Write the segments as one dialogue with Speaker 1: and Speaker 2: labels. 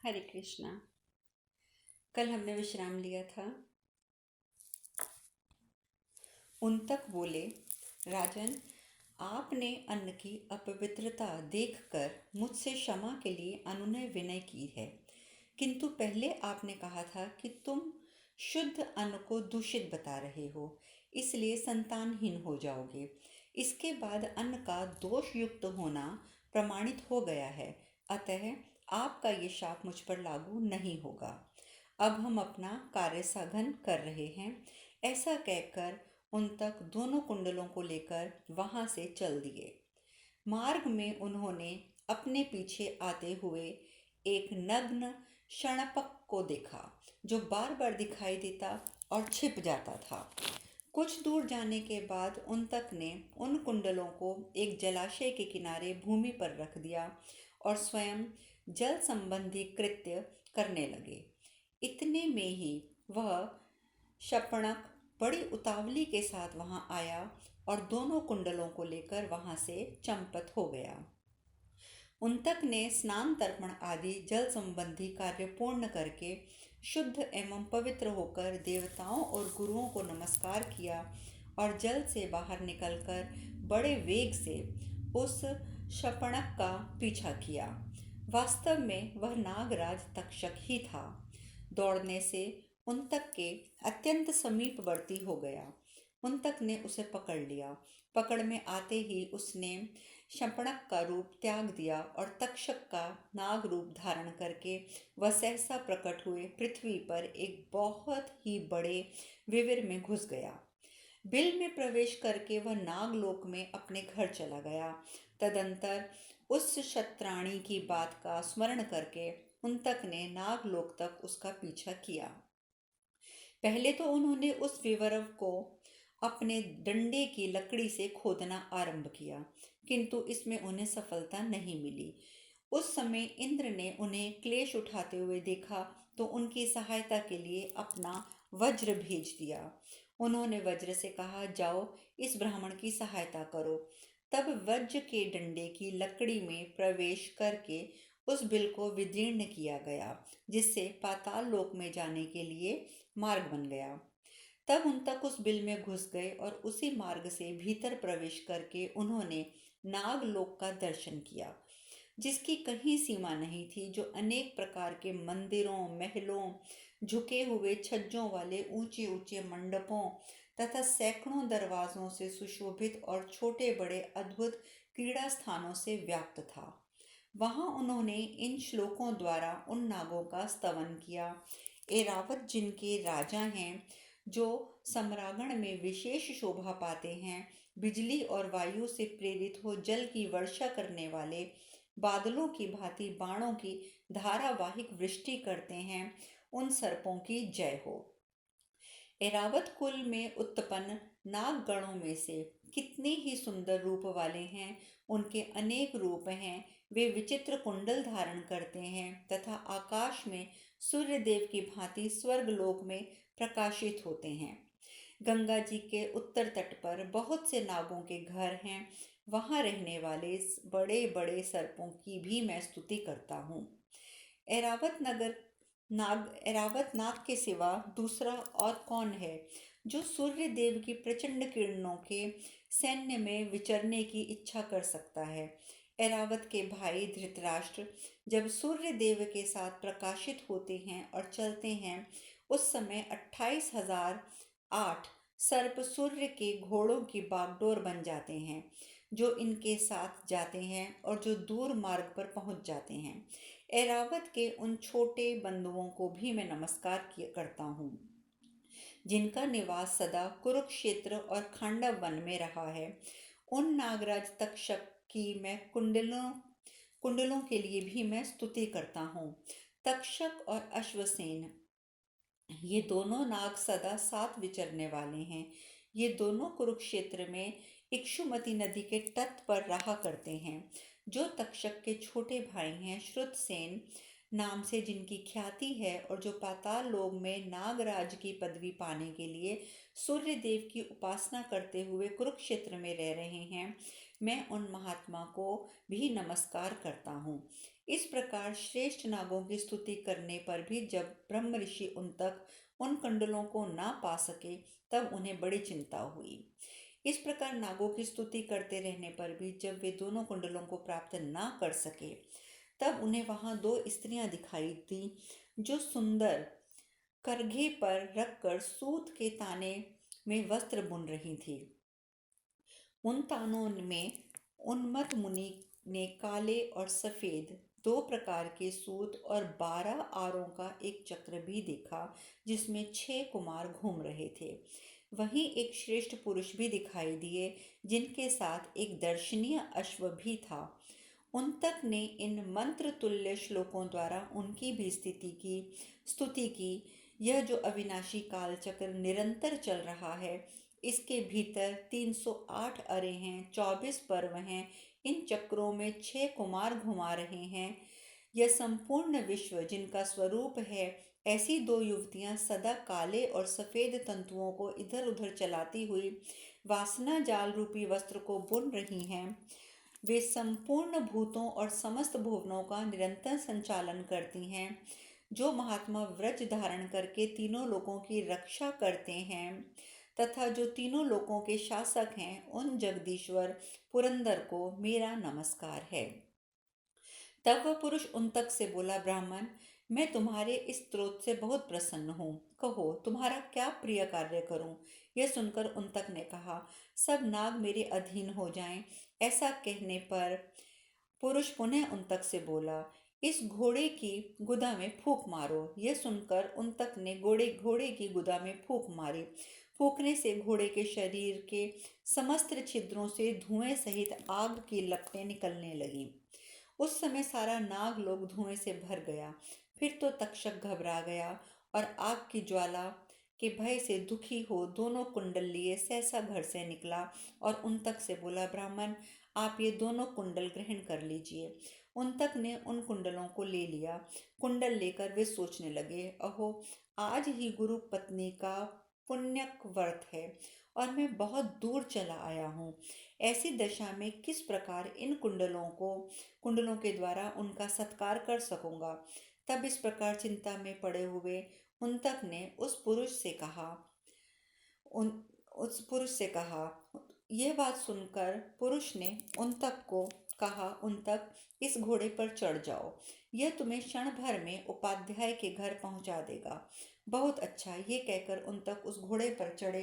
Speaker 1: हरे कृष्णा। कल हमने विश्राम लिया था। उन तक बोले, राजन, आपने अन्न की अपवित्रता देखकर मुझसे क्षमा के लिए अनुनय विनय की है, किंतु पहले आपने कहा था कि तुम शुद्ध अन्न को दूषित बता रहे हो, इसलिए संतानहीन हो जाओगे। इसके बाद अन्न का दोष युक्त होना प्रमाणित हो गया है, अतः आपका ये शाप मुझ पर लागू नहीं होगा। अब हम अपना कार्य साधन कर रहे हैं। ऐसा कहकर उन तक दोनों कुंडलों को लेकर वहां से चल दिए। मार्ग में उन्होंने अपने पीछे आते हुए एक नग्न शणपक को देखा, जो बार बार दिखाई देता और छिप जाता था। कुछ दूर जाने के बाद उन तक ने उन कुंडलों को एक जलाशय के किनारे भूमि पर रख दिया और स्वयं जल संबंधी कृत्य करने लगे। इतने में ही वह शपणक बड़ी उतावली के साथ वहां आया और दोनों कुंडलों को लेकर वहां से चंपत हो गया। उनतक ने स्नान तर्पण आदि जल संबंधी कार्य पूर्ण करके शुद्ध एवं पवित्र होकर देवताओं और गुरुओं को नमस्कार किया और जल से बाहर निकलकर बड़े वेग से उस शपणक का पीछा किया। वास्तव में वह नागराज तक्षक ही था। दौड़ने से उनतक के अत्यंत समीपवर्ती हो गया। उनतक ने उसे पकड़ लिया। पकड़ में आते ही उसने शपणक का रूप त्याग दिया और तक्षक का नाग रूप धारण करके वह सहसा प्रकट हुए पृथ्वी पर एक बहुत ही बड़े विविर में घुस गया। बिल में प्रवेश करके वह नागलोक में अपने घर चला गया। तदंतर उस शत्राणी की बात का स्मरण करके उनतक ने नागलोक तक उसका पीछा किया। पहले तो उन्होंने उस विवरव को अपने डंडे की लकड़ी से खोदना आरंभ किया, किंतु इसमें उन्हें सफलता नहीं मिली। उस समय इंद्र ने उन्हें क्लेश उठाते हुए देखा तो उनकी सहायता के लिए अपना वज्र भेज दिया। उन्होंने वज्र से कहा, जाओ इस ब्राह्मण की सहायता करो। तब वज्र के डंडे की लकड़ी में प्रवेश करके उस बिल को विदीर्ण किया गया, जिससे पाताल लोक में जाने के लिए मार्ग बन गया। तब उन तक उस बिल में घुस गए और उसी मार्ग से भीतर प्रवेश करके उन्होंने नागलोक का दर्शन किया, जिसकी कहीं सीमा नहीं थी, जो अनेक प्रकार के मंदिरों, महलों, झुके हुए छज्जों वाले ऊंचे ऊंचे मंडपों तथा सैकड़ों दरवाजों से सुशोभित और छोटे बड़े अद्भुत क्रीड़ा स्थानों से व्याप्त था। वहां उन्होंने इन श्लोकों द्वारा उन नागों का स्तवन किया। एरावत जिनके राजा हैं, जो सम्रागण में विशेष शोभा पाते हैं, बिजली और वायु से प्रेरित हो जल की वर्षा करने वाले, बादलों की भांति बाणों की धारावाहिक वृष्टि करते हैं, उन सर्पों की जय हो। एरावत कुल में उत्पन्न नागगणों में से कितने ही सुंदर रूप वाले हैं। उनके अनेक रूप हैं। वे विचित्र कुंडल धारण करते हैं तथा आकाश में सूर्य देव की भांति स्वर्गलोक में प्रकाशित होते हैं। गंगा जी के उत्तर तट पर बहुत से नागों के घर हैं। वहां रहने वाले बड़े बड़े सर्पों की भी मैं स्तुति करता हूँ। एरावत नाग के सिवा दूसरा और कौन है जो सूर्य देव की प्रचंड किरणों के सैन्य में विचरने की इच्छा कर सकता है। एरावत के भाई धृतराष्ट्र जब सूर्य देव के साथ प्रकाशित होते हैं और चलते हैं, उस समय 28,008 सर्प सूर्य के घोड़ों की बागडोर बन जाते हैं, जो इनके साथ जाते हैं और जो दूर मार्ग पर पहुंच जाते हैं। एरावत के उन छोटे बंधुओं को भी मैं नमस्कार करता हूँ, जिनका निवास सदा कुरुक्षेत्र और खांडव वन में रहा है। उन नागराज तक्षक की मैं कुंडलों के लिए भी मैं स्तुति करता हूँ। तक्षक और अश्वसेन, ये दोनों नाग सदा साथ विचरने वाले हैं। ये दोनों कुरुक्षेत्र में इक्षुमती नदी के तट पर रहा करते हैं। जो तक्षक के छोटे भाई हैं, श्रुतसेन नाम से जिनकी ख्याति है और जो पाताल लोक में नागराज की पदवी पाने के लिए सूर्य देव की उपासना करते हुए कुरुक्षेत्र में रह रहे हैं, मैं उन महात्मा को भी नमस्कार करता हूँ। इस प्रकार श्रेष्ठ नागों की स्तुति करने पर भी जब ब्रह्म ऋषि उन कुंडलों को ना पा सके, तब उन्हें बड़ी चिंता हुई। इस प्रकार नागों की स्तुति करते रहने पर भी जब वे दोनों कुंडलों को प्राप्त ना कर सके, तब उन्हें वहां दो स्त्रियां दिखाई दी जो सुंदर करघे पर रखकर सूत के ताने में वस्त्र बुन रही थी। उन तानों में उन्मत्त मुनि ने काले और सफेद दो प्रकार के सूत और 12 आरों का एक चक्र भी देखा, जिसमें 6 कुमार घूम रहे थे। वहीं एक श्रेष्ठ पुरुष भी दिखाई दिए, जिनके साथ एक दर्शनीय अश्व भी था। उनतक ने इन मंत्र तुल्य श्लोकों द्वारा उनकी भी स्तुति की। यह जो अविनाशी काल चक्र निरंतर चल रहा है, इसके भीतर 308 अरे हैं, 24 पर्व हैं। इन चक्रों में 6 कुमार घुमा रहे हैं। यह संपूर्ण विश्व जिनका स्वरूप है, ऐसी दो युवतियां सदा काले और सफेद तंतुओं को इधर उधर चलाती हुई वासना जाल रूपी वस्त्र को बुन रही हैं। वे संपूर्ण भूतों और समस्त भुवनों का निरंतर संचालन करती हैं। जो महात्मा व्रज धारण करके तीनों लोकों की रक्षा करते हैं तथा जो तीनों लोकों के शासक हैं, उन जगदीश्वर पुरंदर को मेरा नमस्कार है। तब वह पुरुष उन तक से बोला, ब्राह्मण, मैं तुम्हारे इस स्तोत्र से बहुत प्रसन्न हूँ। कहो, तुम्हारा क्या प्रिय कार्य करूँ? यह सुनकर उन तक ने कहा, सब नाग मेरे अधीन हो जाएं। ऐसा कहने पर पुरुष पुनः उन तक से बोला, इस घोड़े की गुदा में फूंक मारो। यह सुनकर उन तक ने घोड़े की गुदा में फूंक मारी। फूंकने से घोड़े के शरीर के समस्त छिद्रों से धुएं सहित आग की लपटें निकलने लगीं। उस समय सारा नाग लोग धुएं से भर गया। फिर तो तक्षक घबरा गया और आग की ज्वाला के भय से दुखी हो दोनों कुंडल लिए सहसा घर से निकला और उन तक से बोला, ब्राह्मण, आप ये दोनों कुंडल ग्रहण कर लीजिए। उन तक ने उन कुंडलों को ले लिया। कुंडल लेकर वे सोचने लगे, अहो, आज ही गुरु पत्नी का पुण्यक व्रत है और मैं बहुत दूर चला आया हूँ। ऐसी दशा में किस प्रकार इन कुंडलों के द्वारा उनका सत्कार कर सकूंगा। तब इस प्रकार चिंता में पड़े हुए उन तक ने उन उस पुरुष से कहा। यह बात सुनकर पुरुष ने उन तक को कहा, उन तक, इस घोड़े पर चढ़ जाओ। यह तुम्हें क्षण भर में उपाध्याय के घर पहुंचा देगा। बहुत अच्छा, ये कहकर उन तक उस घोड़े पर चढ़े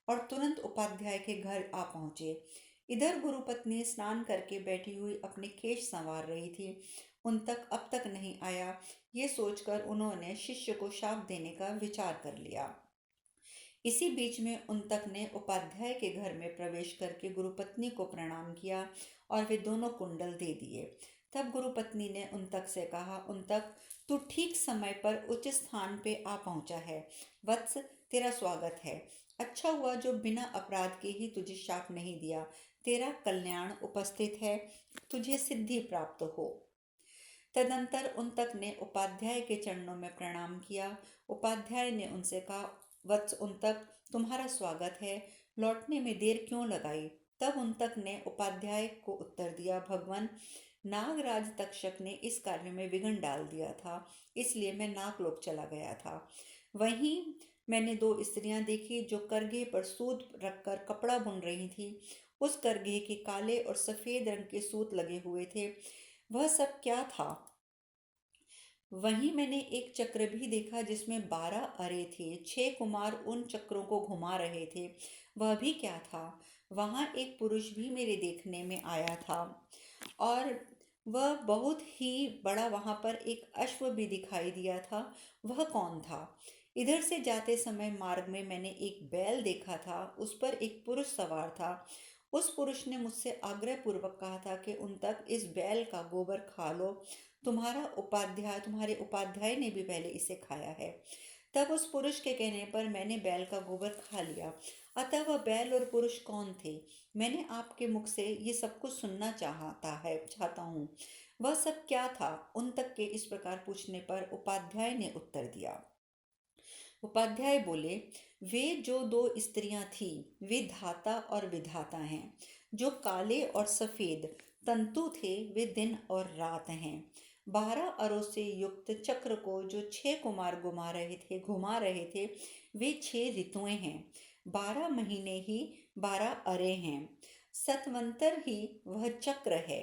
Speaker 1: और तुरंत उपाध्याय के घर आ पहुंचे। इधर गुरु पत्नी स्नान करके बैठी हुई अपने केश संवार रही थी। उन तक अब तक नहीं आया, ये सोचकर उन्होंने शिष्य को शाप देने का विचार कर लिया। इसी बीच में उन तक ने उपाध्याय के घर में प्रवेश करके गुरुपत्नी को प्रणाम किया और वे दोनों कुंडल दे दिए। तब गुरुपत्नी ने उन तक से कहा, उन तक, तू ठीक समय पर उच्च स्थान पे आ पहुंचा है। वत्स, तेरा स्वागत है। अच्छा हुआ जो बिना अपराध के ही तुझे शाप नहीं दिया। तेरा कल्याण उपस्थित है, तुझे सिद्धि प्राप्त हो। तदंतर उन तक ने उपाध्याय के चरणों में प्रणाम किया। उपाध्याय ने उनसे कहा, वत्स उन तक, तुम्हारा स्वागत है। लौटने में देर क्यों लगाई? तब उन तक ने उपाध्याय को उत्तर दिया, भगवान, नागराज तक्षक ने इस कार्य में विघ्न डाल दिया था, इसलिए मैं नागलोक चला गया था। वहीं मैंने दो स्त्रियां देखी जो करघे पर सूत रखकर कपड़ा बुन रही थी। उस करघे के काले और सफेद रंग के सूत लगे हुए थे। वह सब क्या था? वहीं मैंने एक चक्र भी देखा जिसमें 12 अरे थे। 6 कुमार उन चक्रों को घुमा रहे थे। वह भी क्या था? वहां एक पुरुष भी मेरे देखने में आया था और वह बहुत ही बड़ा। वहां पर एक अश्व भी दिखाई दिया था। वह कौन था? इधर से जाते समय मार्ग में मैंने एक बैल देखा था, उस पर एक पुरुष सवार था। उस पुरुष ने मुझसे आग्रह पूर्वक कहा था कि उन तक इस बैल का गोबर खा लो। तुम्हारे उपाध्याय ने भी पहले इसे खाया है। तब उस पुरुष के कहने पर मैंने बैल का गोबर खा लिया। अतः वह बैल और पुरुष कौन थे? मैंने आपके मुख से ये सब कुछ सुनना चाहता हूँ। वह सब क्या था? उन तक के इस प्रकार पूछने पर उपाध्याय ने उत्तर दिया। उपाध्याय बोले, वे जो दो स्त्रियां थी, वे धाता और विधाता हैं। जो काले और सफेद तंतु थे, वे दिन और रात हैं। 12 अरों से युक्त चक्र को जो 6 कुमार घुमा रहे थे, वे 6 ऋतुएं हैं। 12 महीने ही 12 अरे हैं। सतवंतर ही वह चक्र है।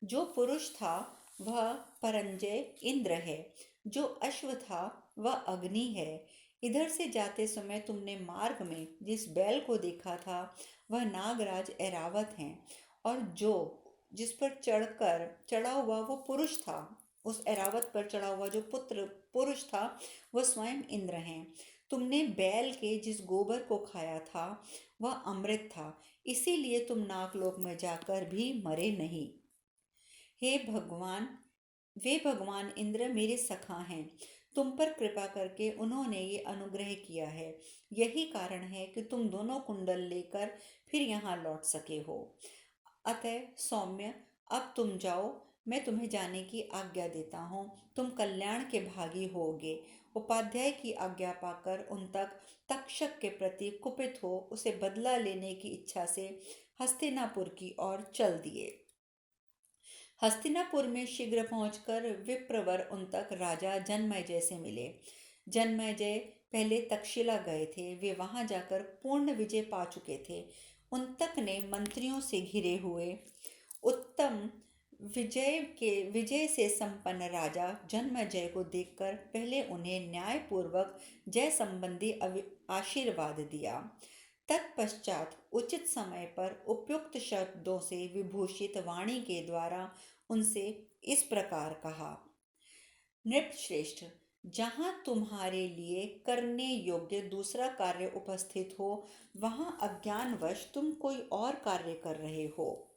Speaker 1: जो पुरुष था वह परंजय इंद्र है। जो अश्व था वह अग्नि है। इधर से जाते समय तुमने मार्ग में जिस बैल को देखा था वह नागराज ऐरावत हैं, और जो जिस पर चढ़ा हुआ वो पुरुष था, उस ऐरावत पर चढ़ा हुआ जो पुत्र पुरुष था वह स्वयं इंद्र हैं। तुमने बैल के जिस गोबर को खाया था वह अमृत था, इसीलिए तुम नागलोक में जाकर भी मरे नहीं। हे भगवान, वे भगवान इंद्र मेरे सखा हैं। तुम पर कृपा करके उन्होंने ये अनुग्रह किया है। यही कारण है कि तुम दोनों कुंडल लेकर फिर यहाँ लौट सके हो। अतः सौम्य, अब तुम जाओ, मैं तुम्हें जाने की आज्ञा देता हूँ। तुम कल्याण के भागी होगे। उपाध्याय की आज्ञा पाकर उन तक्षक के प्रति कुपित हो उसे बदला लेने की इच्छा से हस्तिनापुर की ओर चल दिए। हस्तिनापुर में शीघ्र पहुंचकर विप्रवर उन तक राजा जन्मेजय से मिले। जन्मेजय पहले तक्षशिला गए थे। वे वहां जाकर पूर्ण विजय पा चुके थे। उन तक ने मंत्रियों से घिरे हुए उत्तम विजय से संपन्न राजा जन्मेजय को देखकर पहले उन्हें न्यायपूर्वक जय संबंधी आशीर्वाद दिया। तत्पश्चात उचित समय पर उपयुक्त शब्दों से विभूषित वाणी के द्वारा उनसे इस प्रकार कहा। नृपश्रेष्ठ, जहाँ तुम्हारे लिए करने योग्य दूसरा कार्य उपस्थित हो, वहाँ अज्ञानवश तुम कोई और कार्य कर रहे हो।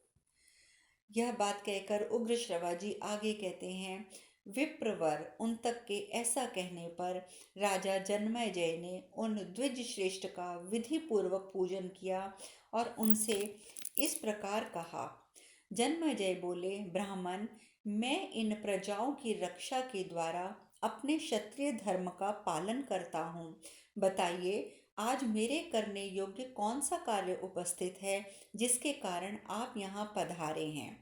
Speaker 1: यह बात कहकर उग्र श्रवाजी आगे कहते हैं। विप्रवर उन तक के ऐसा कहने पर राजा जन्मेजय ने उन द्विज श्रेष्ठ का विधि पूर्वक पूजन किया और उनसे इस प्रकार कहा। जन्मेजय बोले, ब्राह्मण, मैं इन प्रजाओं की रक्षा के द्वारा अपने क्षत्रिय धर्म का पालन करता हूँ। बताइए, आज मेरे करने योग्य कौन सा कार्य उपस्थित है जिसके कारण आप यहाँ पधारे हैं।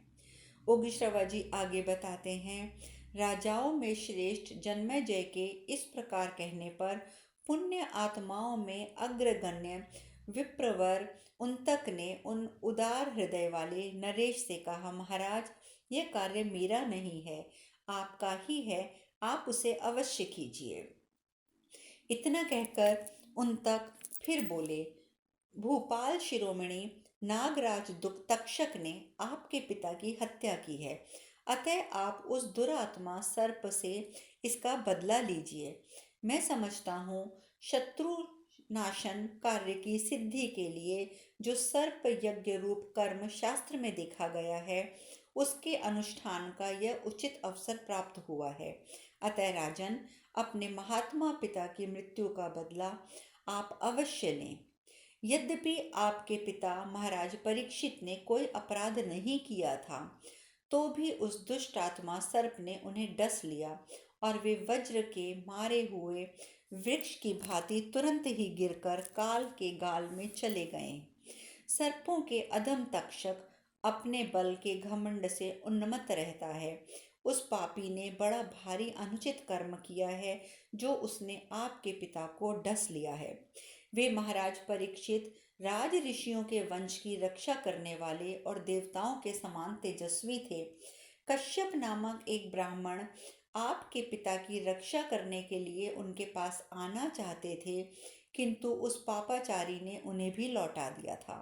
Speaker 1: उग्रश्रवाजी आगे बताते हैं। राजाओं में श्रेष्ठ जन्मेजय के इस प्रकार कहने पर पुण्य आत्माओं में अग्रगण्य विप्रवर उनतक ने उन उदार हृदय वाले नरेश से कहा, महाराज, यह कार्य मेरा नहीं है, आपका ही है, आप उसे अवश्य कीजिए। इतना कहकर उन तक फिर बोले, भूपाल शिरोमणि नागराज तक्षक ने आपके पिता की हत्या की है, अतः आप उस दुरात्मा सर्प से इसका बदला लीजिए। मैं समझता हूँ शत्रु नाशन कार्य की सिद्धि के लिए जो सर्प यज्ञ रूप कर्म शास्त्र में देखा गया है, उसके अनुष्ठान का यह उचित अवसर प्राप्त हुआ है। अतः राजन, अपने महात्मा पिता की मृत्यु का बदला आप अवश्य लें। यद्यपि आपके पिता महाराज परीक्षित ने कोई अपराध नहीं किया था, तो भी उस दुष्ट आत्मा सर्प ने उन्हें डस लिया और वे वज्र के मारे हुए वृक्ष की भांति तुरंत ही गिरकर काल के गाल में चले गए। सर्पों के अधम तक्षक अपने बल के घमंड से उन्मत्त रहता है। उस पापी ने बड़ा भारी अनुचित कर्म किया है जो उसने आपके पिता को डस लिया है। वे महाराज परीक्षित राज ऋषियों के वंश की रक्षा करने वाले और देवताओं के समान तेजस्वी थे। कश्यप नामक एक ब्राह्मण आपके पिता की रक्षा करने के लिए उनके पास आना चाहते थे, किंतु उस पापाचारी ने उन्हें भी लौटा दिया था।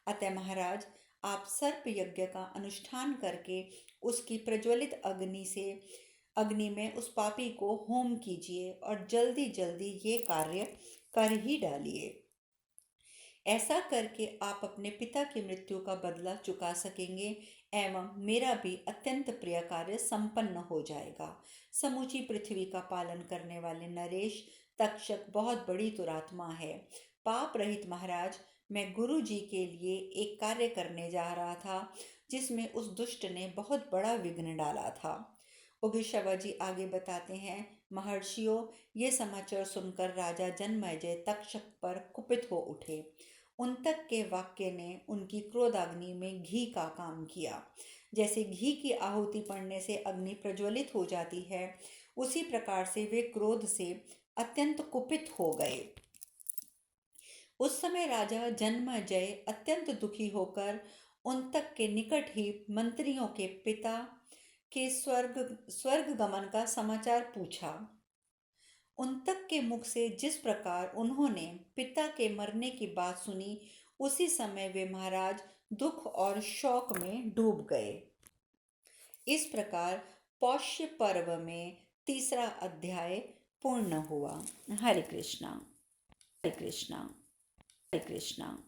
Speaker 1: अतः महाराज, आप सर्प यज्ञ का अनुष्ठान करके उसकी प्रज्वलित अग्नि में उस पापी को होम कीजिए और जल्दी जल्दी ये कार्य कर ही डालिए। ऐसा करके आप अपने पिता की मृत्यु का बदला चुका सकेंगे एवं मेरा भी अत्यंत प्रिय कार्य संपन्न हो जाएगा। समूची पृथ्वी का पालन करने वाले नरेश तक्षक बहुत बड़ी दुरात्मा है। पाप रहित महाराज, मैं गुरु जी के लिए एक कार्य करने जा रहा था जिसमें उस दुष्ट ने बहुत बड़ा विघ्न डाला था। उग्रश्रवाजी आगे बताते हैं, महर्षियों, ये समाचार सुनकर राजा जन्मेजय तक्षक पर कुपित हो उठे। उन तक के वाक्य ने उनकी क्रोधाग्नि में घी का काम किया। जैसे घी की आहुति पड़ने से अग्नि प्रज्वलित हो जाती है, उसी प्रकार से वे क्रोध से अत्यंत कुपित हो गए। उस समय राजा जन्मेजय अत्यंत दुखी होकर उनतक के निकट ही मंत्रियों के पिता के स्वर्ग गमन का समाचार पूछा। उनतक के मुख से जिस प्रकार उन्होंने पिता के मरने की बात सुनी, उसी समय वे महाराज दुख और शोक में डूब गए। इस प्रकार पौष्य पर्व में तीसरा अध्याय पूर्ण हुआ। हरे कृष्णा, हरे कृष्णा, हरे कृष्णा।